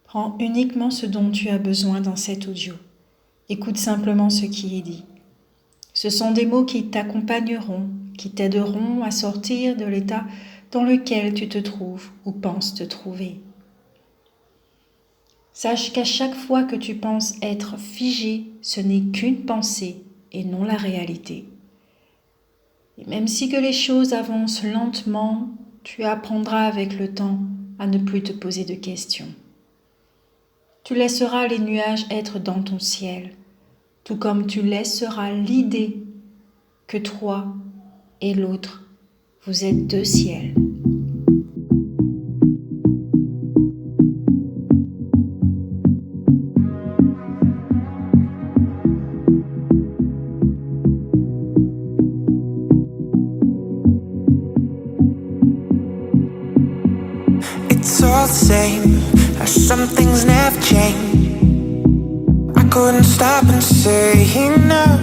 Prends uniquement ce dont tu as besoin dans cet audio. Écoute simplement ce qui est dit. Ce sont des mots qui t'accompagneront, qui t'aideront à sortir de l'état dans lequel tu te trouves ou penses te trouver. Sache qu'à chaque fois que tu penses être figé, ce n'est qu'une pensée et non la réalité. Et même si que les choses avancent lentement, tu apprendras avec le temps à ne plus te poser de questions. Tu laisseras les nuages être dans ton ciel, tout comme tu laisseras l'idée que toi et l'autre, vous êtes deux ciels. It's all the same, some things never change. I couldn't stop and say no.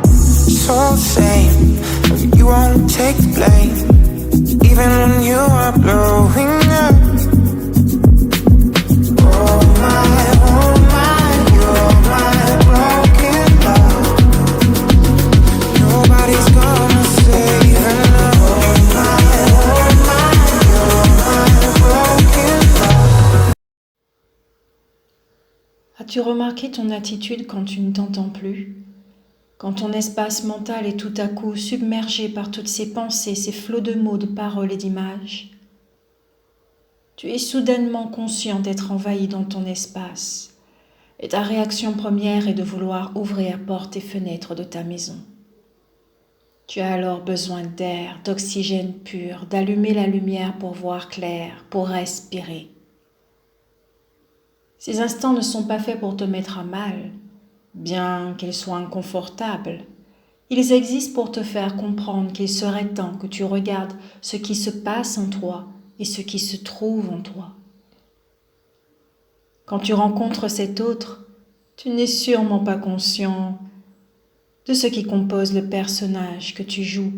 It's all the same, you won't take the blame, even when you are blowing up. Oh my, you're my broken love. Nobody's gonna save enough. As-tu remarqué ton attitude quand tu ne t'entends plus? Quand ton espace mental est tout à coup submergé par toutes ces pensées, ces flots de mots, de paroles et d'images? Tu es soudainement conscient d'être envahi dans ton espace, et ta réaction première est de vouloir ouvrir portes et fenêtres de ta maison. Tu as alors besoin d'air, d'oxygène pur, d'allumer la lumière pour voir clair, pour respirer. Ces instants ne sont pas faits pour te mettre à mal, bien qu'ils soient inconfortables. Ils existent pour te faire comprendre qu'il serait temps que tu regardes ce qui se passe en toi et ce qui se trouve en toi. Quand tu rencontres cet autre, tu n'es sûrement pas conscient de ce qui compose le personnage que tu joues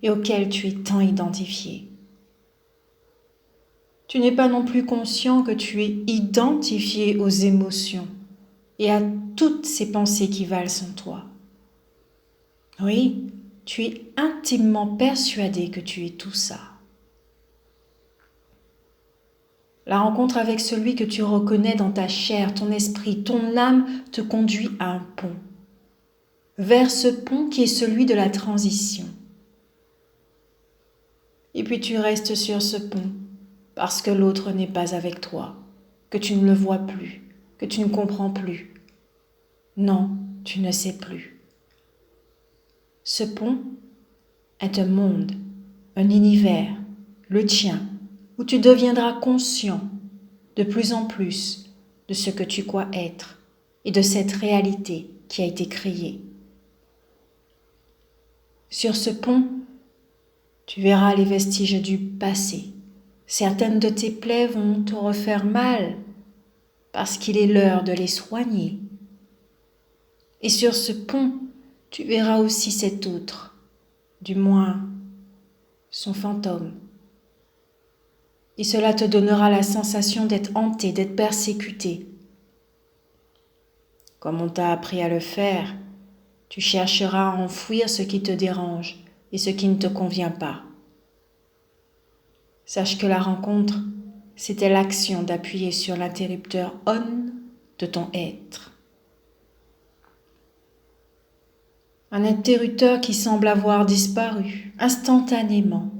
et auquel tu es tant identifié. Tu n'es pas non plus conscient que tu es identifié aux émotions et à toutes ces pensées qui valsent en toi. Oui, tu es intimement persuadé que tu es tout ça. La rencontre avec celui que tu reconnais dans ta chair, ton esprit, ton âme te conduit à un pont. Vers ce pont qui est celui de la transition. Et puis tu restes sur ce pont parce que l'autre n'est pas avec toi, que tu ne le vois plus, que tu ne comprends plus. Non, tu ne sais plus. Ce pont est un monde, un univers, le tien, où tu deviendras conscient de plus en plus de ce que tu crois être et de cette réalité qui a été créée. Sur ce pont, tu verras les vestiges du passé. Certaines de tes plaies vont te refaire mal parce qu'il est l'heure de les soigner. Et sur ce pont, tu verras aussi cet autre, du moins son fantôme. Et cela te donnera la sensation d'être hanté, d'être persécuté. Comme on t'a appris à le faire, tu chercheras à enfouir ce qui te dérange et ce qui ne te convient pas. Sache que la rencontre, c'était l'action d'appuyer sur l'interrupteur on de ton être. Un interrupteur qui semble avoir disparu instantanément,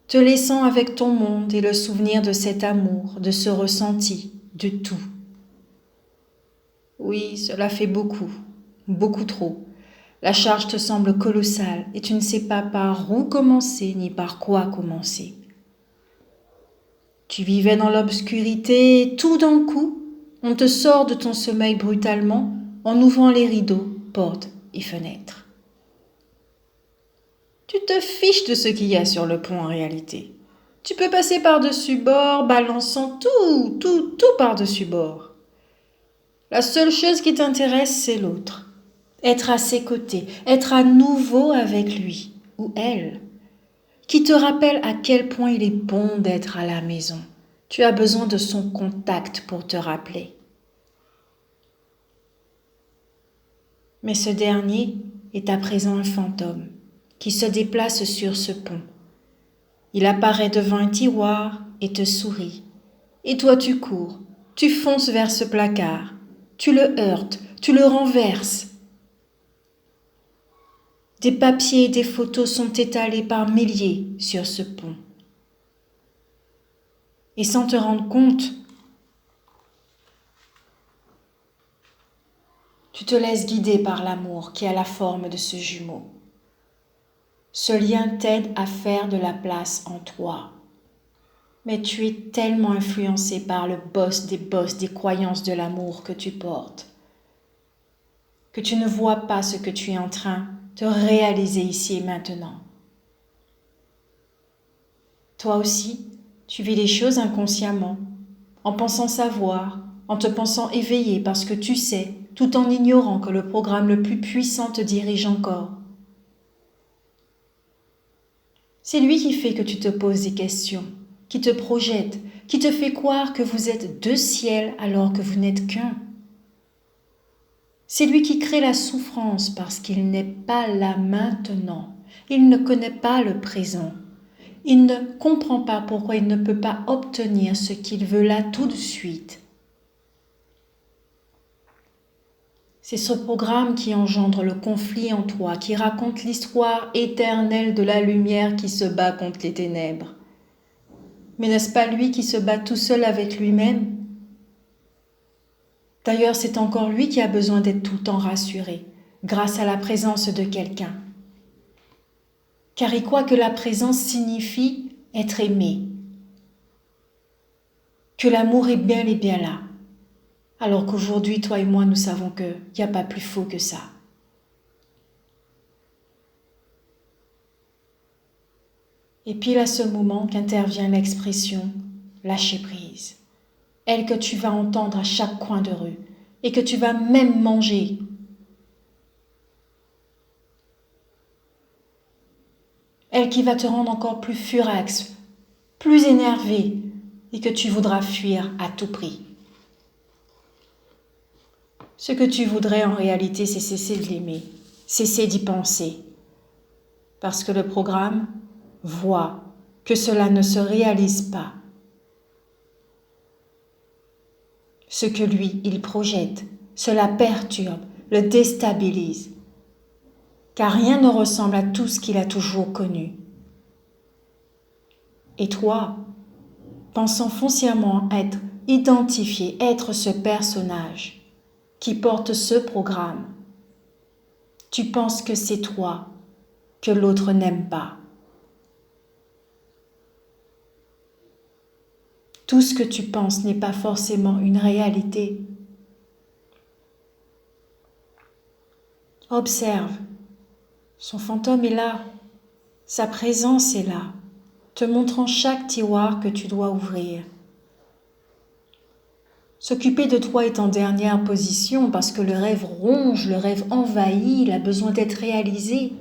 te laissant avec ton monde et le souvenir de cet amour, de ce ressenti, de tout. Oui, cela fait beaucoup, beaucoup trop. La charge te semble colossale et tu ne sais pas par où commencer ni par quoi commencer. Tu vivais dans l'obscurité et tout d'un coup, on te sort de ton sommeil brutalement en ouvrant les rideaux, portes et fenêtres. Tu te fiches de ce qu'il y a sur le pont en réalité. Tu peux passer par-dessus bord, balançant tout par-dessus bord. La seule chose qui t'intéresse, c'est l'autre. Être à ses côtés, être à nouveau avec lui ou elle, qui te rappelle à quel point il est bon d'être à la maison, Tu as besoin de son contact pour te rappeler. Mais ce dernier est à présent un fantôme qui se déplace sur ce pont. Il apparaît devant un tiroir et te sourit. Et toi tu cours, tu fonces vers ce placard, tu le heurtes, tu le renverses. Des papiers et des photos sont étalés par milliers sur ce pont. Et sans te rendre compte, tu te laisses guider par l'amour qui a la forme de ce jumeau. Ce lien t'aide à faire de la place en toi. Mais tu es tellement influencé par le boss des croyances de l'amour que tu portes, que tu ne vois pas ce que tu es en train de réaliser ici et maintenant. Toi aussi, tu vis les choses inconsciemment, en pensant savoir, en te pensant éveillé parce que tu sais, tout en ignorant que le programme le plus puissant te dirige encore. C'est lui qui fait que tu te poses des questions, qui te projette, qui te fait croire que vous êtes deux ciels alors que vous n'êtes qu'un. C'est lui qui crée la souffrance parce qu'il n'est pas là maintenant. Il ne connaît pas le présent. Il ne comprend pas pourquoi il ne peut pas obtenir ce qu'il veut là tout de suite. C'est ce programme qui engendre le conflit en toi, qui raconte l'histoire éternelle de la lumière qui se bat contre les ténèbres. Mais n'est-ce pas lui qui se bat tout seul avec lui-même ? D'ailleurs, c'est encore lui qui a besoin d'être tout le temps rassuré, grâce à la présence de quelqu'un. Car il croit que la présence signifie être aimé, que l'amour est bel et bien là. Alors qu'aujourd'hui, toi et moi, nous savons qu'il n'y a pas plus faux que ça. Et pile à ce moment qu'intervient l'expression « lâcher prise », elle que tu vas entendre à chaque coin de rue et que tu vas même manger. Elle qui va te rendre encore plus furax, plus énervé et que tu voudras fuir à tout prix. Ce que tu voudrais en réalité, c'est cesser de l'aimer, cesser d'y penser. Parce que le programme voit que cela ne se réalise pas. Ce que lui, il projette, cela perturbe, le déstabilise. Car rien ne ressemble à tout ce qu'il a toujours connu. Et toi, pensant foncièrement être identifié, être ce personnage qui porte ce programme, tu penses que c'est toi que l'autre n'aime pas. Tout ce que tu penses n'est pas forcément une réalité. Observe, son fantôme est là, sa présence est là, te montrant chaque tiroir que tu dois ouvrir. S'occuper de toi est en dernière position parce que le rêve ronge, le rêve envahit, il a besoin d'être réalisé.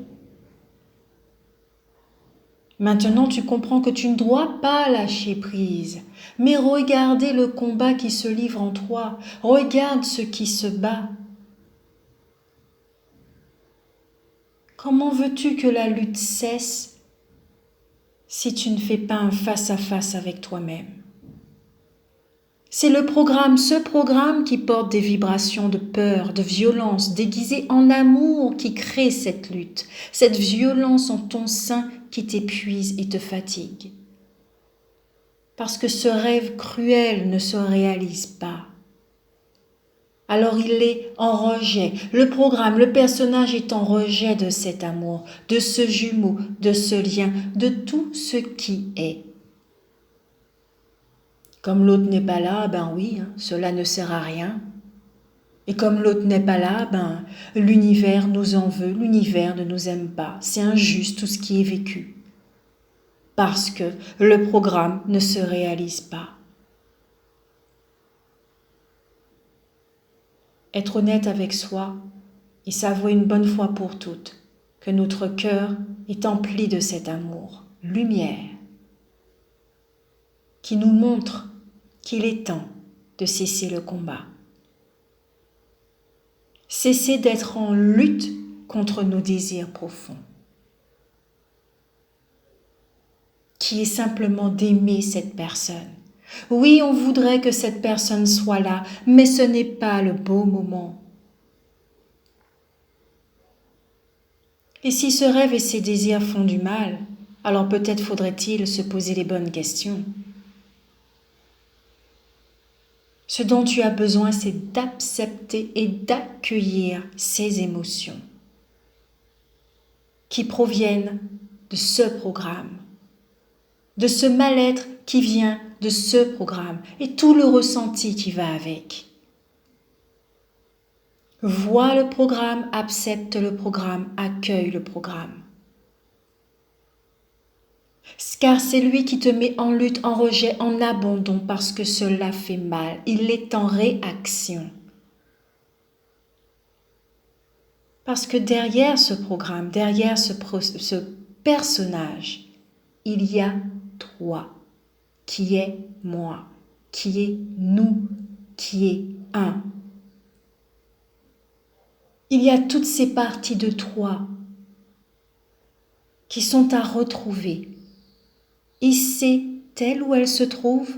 Maintenant, tu comprends que tu ne dois pas lâcher prise, mais regarder le combat qui se livre en toi. Regarde ce qui se bat. Comment veux-tu que la lutte cesse si tu ne fais pas un face-à-face avec toi-même ? C'est le programme, ce programme qui porte des vibrations de peur, de violence, déguisées en amour qui crée cette lutte, cette violence en ton sein qui t'épuise et te fatigue. Parce que ce rêve cruel ne se réalise pas. Alors il est en rejet. Le programme, le personnage est en rejet de cet amour, de ce jumeau, de ce lien, de tout ce qui est. Comme l'autre n'est pas là, ben oui, cela ne sert à rien. Et comme l'autre n'est pas là, ben l'univers nous en veut, l'univers ne nous aime pas. C'est injuste tout ce qui est vécu. Parce que le programme ne se réalise pas. Être honnête avec soi et s'avouer une bonne fois pour toutes que notre cœur est empli de cet amour, lumière, qui nous montre qu'il est temps de cesser le combat. Cesser d'être en lutte contre nos désirs profonds, qui est simplement d'aimer cette personne. Oui, on voudrait que cette personne soit là, mais ce n'est pas le beau moment. Et si ce rêve et ces désirs font du mal, alors peut-être faudrait-il se poser les bonnes questions. Ce dont tu as besoin, c'est d'accepter et d'accueillir ces émotions qui proviennent de ce programme, de ce mal-être qui vient de ce programme et tout le ressenti qui va avec. Vois le programme, accepte le programme, accueille le programme. Car c'est lui qui te met en lutte, en rejet, en abandon parce que cela fait mal. Il est en réaction. Parce que derrière ce programme, derrière ce personnage, il y a toi, qui est moi, qui est nous, qui est un. Il y a toutes ces parties de toi qui sont à retrouver. Et c'est telle où elle se trouve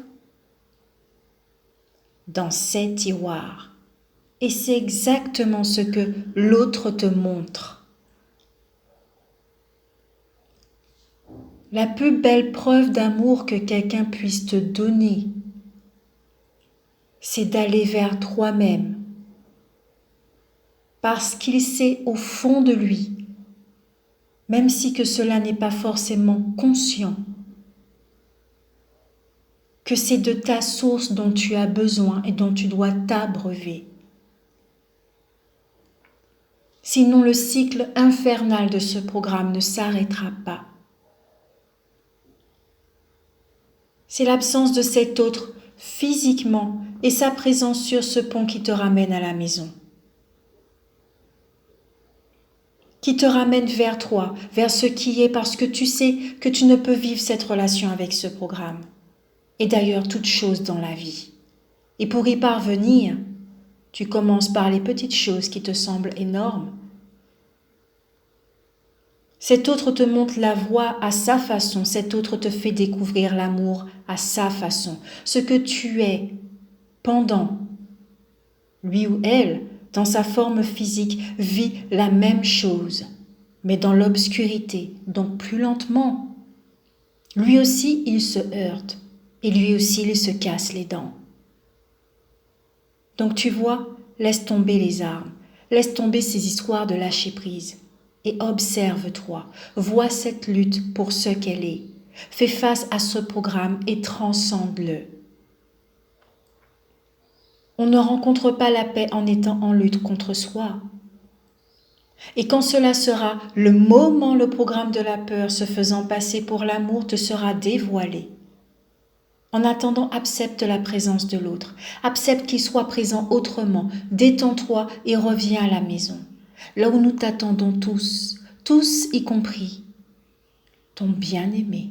dans ces tiroirs. Et c'est exactement ce que l'autre te montre. La plus belle preuve d'amour que quelqu'un puisse te donner, c'est d'aller vers toi-même. Parce qu'il sait au fond de lui, même si que cela n'est pas forcément conscient, que c'est de ta source dont tu as besoin et dont tu dois t'abreuver. Sinon, le cycle infernal de ce programme ne s'arrêtera pas. C'est l'absence de cet autre physiquement et sa présence sur ce pont qui te ramène à la maison. Qui te ramène vers toi, vers ce qui est, parce que tu sais que tu ne peux vivre cette relation avec ce programme. Et d'ailleurs, toute chose dans la vie. Et pour y parvenir, tu commences par les petites choses qui te semblent énormes. Cet autre te montre la voie à sa façon, cet autre te fait découvrir l'amour à sa façon. Ce que tu es pendant, lui ou elle, dans sa forme physique, vit la même chose, mais dans l'obscurité, donc plus lentement. Lui aussi, il se heurte, et lui aussi, il se casse les dents. Donc tu vois, laisse tomber les armes, laisse tomber ces histoires de lâcher prise, et observe-toi, vois cette lutte pour ce qu'elle est. Fais face à ce programme et transcende-le. On ne rencontre pas la paix en étant en lutte contre soi. Et quand cela sera le moment, le programme de la peur se faisant passer pour l'amour te sera dévoilé. En attendant, accepte la présence de l'autre. Accepte qu'il soit présent autrement. Détends-toi et reviens à la maison. Là où nous t'attendons tous y compris ton bien-aimé.